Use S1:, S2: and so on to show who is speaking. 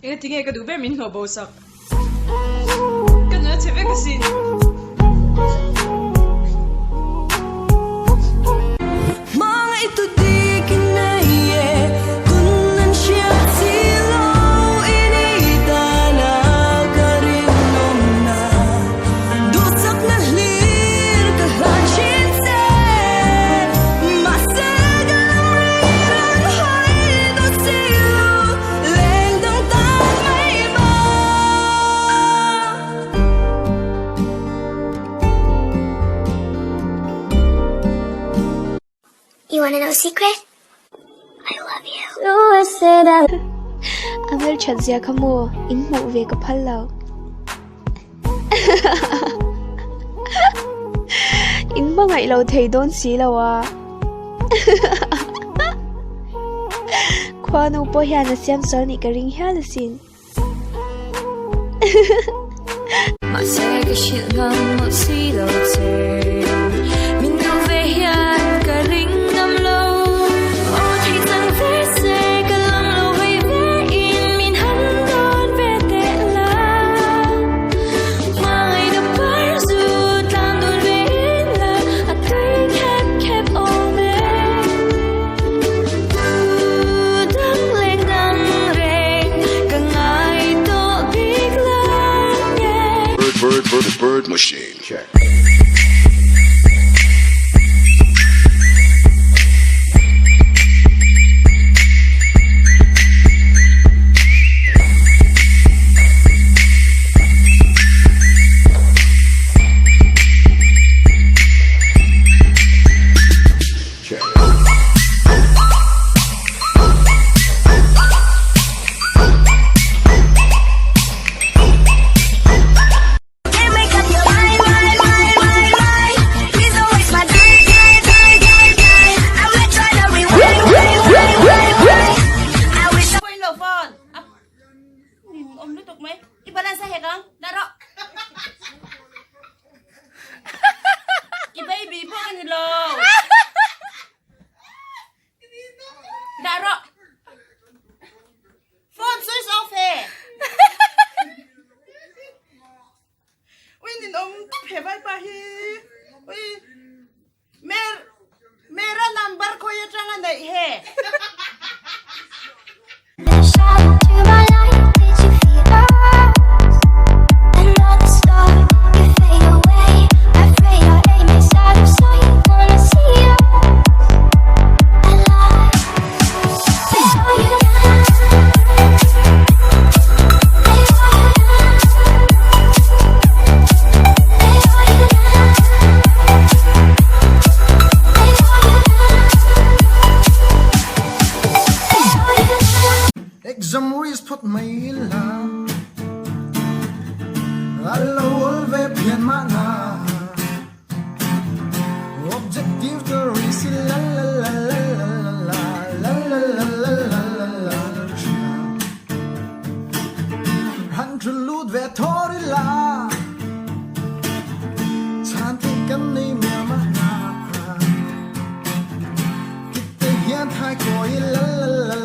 S1: Ega tinge ka dube min ho bosak. Kanya cheve kasin.
S2: Mga ito di kinaye kunan siya silaw initana ka rin nung na dusak na lir kahanshin se masagang riran hay do silaw lengdang tamay ba.
S3: You wanna know a secret? I love you.
S4: Amel chadzia kamo in mo ve ka phallaw in ba ngai lo thei don si lawa khwanu po hian siam sar ni ka ring hal sin
S2: Mà sẽ cái chuyện ngầm một xí lâu trời mình đâu về hiện cả ring ngầm lâu ô thì rằng về sẽ cả lòng lâu hay về in mình hắn đón về tệ là mai đã bắt dù tan đồn về in là à tuy khép khép ôm em đắng lên đắng rèn cả ngày tôi biết lắng nghe.
S5: Bird machine. Check. Check.
S3: Can't make up your mind. Please don't waste my time. I'm not trying to rewind. I wish I
S6: Quên lẩu phòn. Ôm nước tục mấy. Iba lang sa hekang. Daro. Baby po kanilo. Daro. Phone switch off he.
S1: Uy, ninom phebay pa hi. Uy, mera number ko ya changa nai he.
S3: shout to my life. Did you feel us? Another star, you fade away. Afraid our aim is out of sight. Wanna see us alive. Before you
S7: Exam rules put my illa Alla volve pian mana Objective to reach la la la la la la la la la la la la Han to loot ve torilla Chanting kan nei mya mana Kitte hian thai ko la la la